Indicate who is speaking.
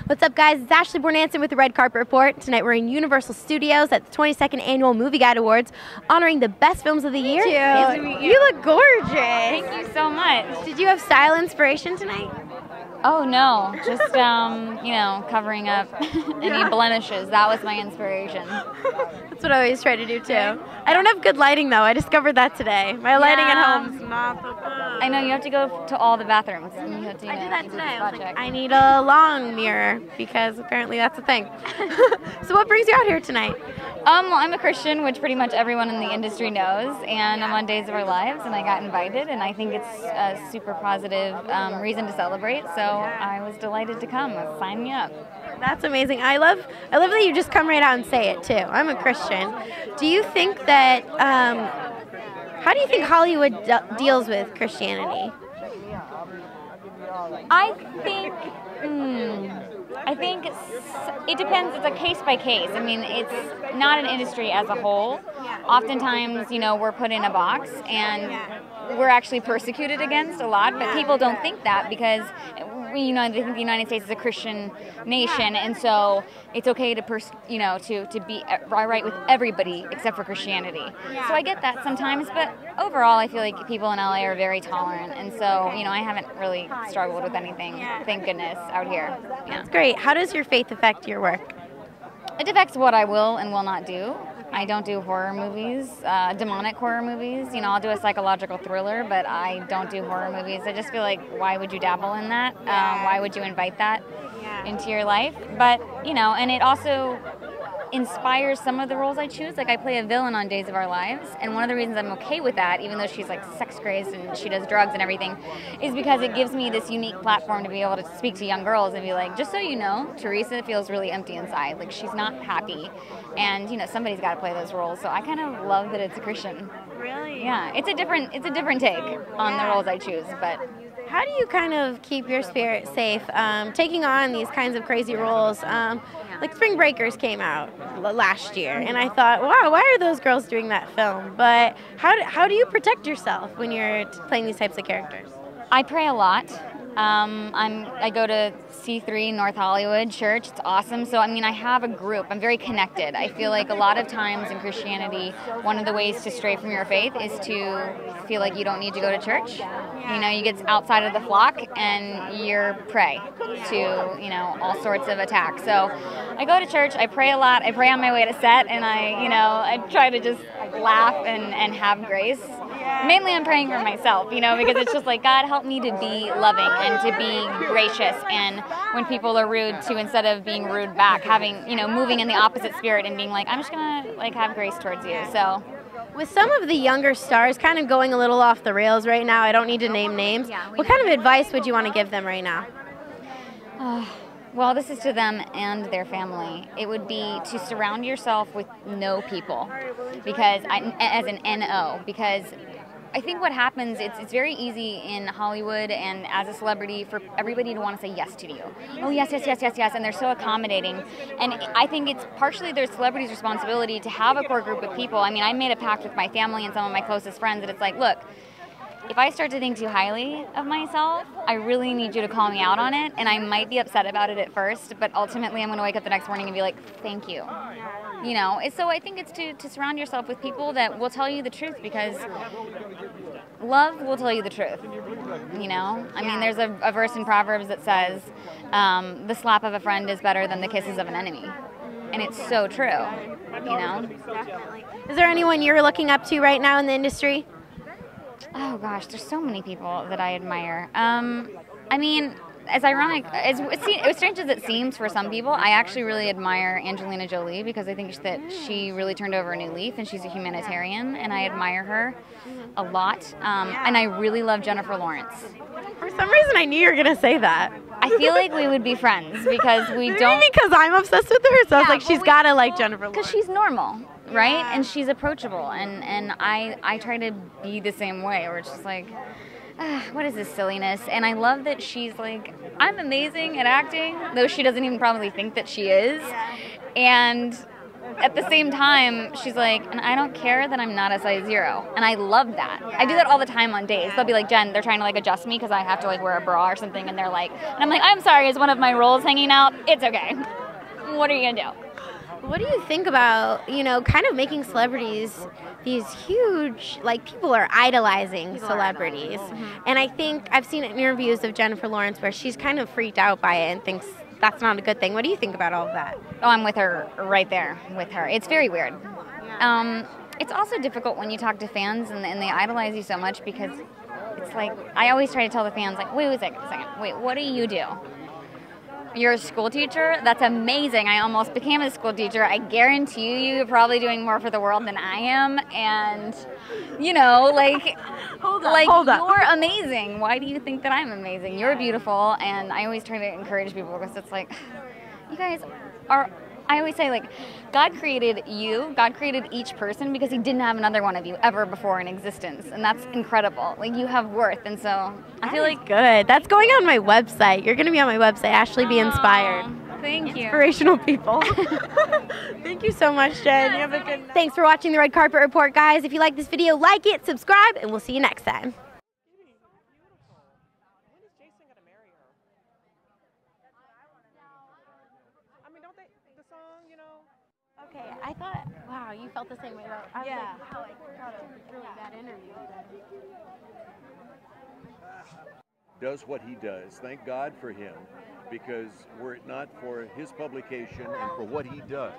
Speaker 1: What's up, guys? It's Ashley Bornancin with the Red Carpet Report. Tonight we're in Universal Studios at the 22nd Annual Movieguide Awards, honoring the best films of the year.
Speaker 2: Nice to meet you.
Speaker 1: You look gorgeous.
Speaker 2: Thank you so much.
Speaker 1: Did you have style inspiration tonight?
Speaker 2: Oh no, just you know, covering up any blemishes. That was my inspiration.
Speaker 1: That's what I always try to do too. I don't have good lighting though. I discovered that today. My lighting at home is not so good.
Speaker 2: I know, you have to go to all the bathrooms. And you have to,
Speaker 1: I did that today. I was like, I
Speaker 2: I
Speaker 1: need a long mirror because apparently that's a thing. So what brings you out here tonight?
Speaker 2: well, I'm a Christian, which pretty much everyone in the industry knows, and I'm on Days of Our Lives, and I got invited, and I think it's a super positive reason to celebrate. So I was delighted to come. Sign me up.
Speaker 1: That's amazing. I love that you just come right out and say it too. I'm a Christian. Do you think that how do you think Hollywood deals with Christianity?
Speaker 2: I think it depends. It's a case by case. I mean, it's not an industry as a whole. Oftentimes, you know, we're put in a box and we're actually persecuted against a lot, but people don't think that because, you know, they think the United States is a Christian nation, and so it's okay to to be right with everybody except for Christianity. So I get that sometimes, but overall, I feel like people in LA are very tolerant, and so, you know, I haven't really struggled with anything, thank goodness, out here. Yeah.
Speaker 1: That's great. How does your faith affect your work?
Speaker 2: It affects what I will and will not do. I don't do horror movies, demonic horror movies. You know, I'll do a psychological thriller, but I don't do horror movies. I just feel like, why would you dabble in that? Why would you invite that into your life? But, you know, and it also inspires some of the roles I choose. Like, I play a villain on Days of Our Lives, and one of the reasons I'm okay with that, even though she's like sex crazed and she does drugs and everything, is because it gives me this unique platform to be able to speak to young girls and be like, just so you know, Teresa feels really empty inside. Like, she's not happy, and, you know, somebody's got to play those roles. So I kind of love that it's a Christian.
Speaker 1: Really?
Speaker 2: Yeah, it's a different take on the roles I choose, but.
Speaker 1: How do you kind of keep your spirit safe taking on these kinds of crazy roles? Like Spring Breakers came out last year, and I thought, wow, why are those girls doing that film? But how do you protect yourself when you're playing these types of characters?
Speaker 2: I pray a lot. I go to C3 North Hollywood Church. It's awesome. So, I mean, I have a group. I'm very connected. I feel like a lot of times in Christianity, one of the ways to stray from your faith is to feel like you don't need to go to church. You know, you get outside of the flock and you're prey to, you know, all sorts of attacks. So I go to church. I pray a lot. I pray on my way to set, and I try to just laugh and have grace. Mainly I'm praying for myself, you know, because it's just like, God, help me to be loving and to be gracious, and when people are rude, to, instead of being rude back, having, you know, moving in the opposite spirit and being like, I'm just gonna like have grace towards you. So
Speaker 1: with some of the younger stars kind of going a little off the rails right now, I don't need to name names, what kind of advice would you want to give them right now?
Speaker 2: Well, this is to them and their family. It would be to surround yourself with no people, because as an NO, because I think what happens, it's very easy in Hollywood and as a celebrity for everybody to want to say yes to you. Oh, yes, yes, yes, yes, yes, and they're so accommodating. And I think it's partially their celebrity's responsibility to have a core group of people. I mean, I made a pact with my family and some of my closest friends that it's like, look, if I start to think too highly of myself, I really need you to call me out on it, and I might be upset about it at first, but ultimately I'm going to wake up the next morning and be like, thank you. You know, so I think it's to surround yourself with people that will tell you the truth, because love will tell you the truth, you know? I mean, there's a verse in Proverbs that says, the slap of a friend is better than the kisses of an enemy. And it's so true, you know?
Speaker 1: Definitely. Is there anyone you're looking up to right now in the industry?
Speaker 2: Oh gosh, there's so many people that I admire. I mean, as ironic, as strange as it seems for some people, I actually really admire Angelina Jolie, because I think that she really turned over a new leaf, and she's a humanitarian, and I admire her a lot. And I really love Jennifer Lawrence.
Speaker 1: For some reason, I knew you were going to say that.
Speaker 2: I feel like we would be friends, because we don't.
Speaker 1: Maybe because I'm obsessed with her, so I was like, she's got to like Jennifer Lawrence.
Speaker 2: Because she's normal, right? And she's approachable, and I try to be the same way, where it's just like, what is this silliness? And I love that she's like, I'm amazing at acting, though she doesn't even probably think that she is. And at the same time, she's like, and I don't care that I'm not a size 0. And I love that. I do that all the time on days. They'll be like, Jen, they're trying to like adjust me because I have to like wear a bra or something. And they're like, and I'm like, I'm sorry, is one of my rolls hanging out? It's okay. What are you going to do?
Speaker 1: What do you think about, kind of making celebrities these huge, like, people are idolizing celebrities. And I think I've seen interviews of Jennifer Lawrence where she's kind of freaked out by it and thinks that's not a good thing. What do you think about all of that?
Speaker 2: Oh, I'm with her right there with her. It's very weird. It's also difficult when you talk to fans and they idolize you so much because it's like, I always try to tell the fans, like, wait a second. Wait, what do you do? You're a school teacher? That's amazing. I almost became a school teacher. I guarantee you're probably doing more for the world than I am. And, hold on. You're amazing. Why do you think that I'm amazing? You're beautiful. And I always try to encourage people because it's like, you guys are, I always say, like, God created you, God created each person because he didn't have another one of you ever before in existence. And that's incredible. Like, you have worth. And so I feel like...
Speaker 1: Good. That's going on my website. You're going to be on my website, Ashley Be Inspired.
Speaker 2: Thank you.
Speaker 1: Inspirational people. Thank you so much, Jen. You have a good night. Thanks for watching the Red Carpet Report, guys. If you like this video, like it, subscribe, and we'll see you next time. Okay, I thought, wow, you felt the same way about, I was like, wow, I got a really bad interview.
Speaker 3: Does what he does. Thank God for him, because were it not for his publication and for what he does,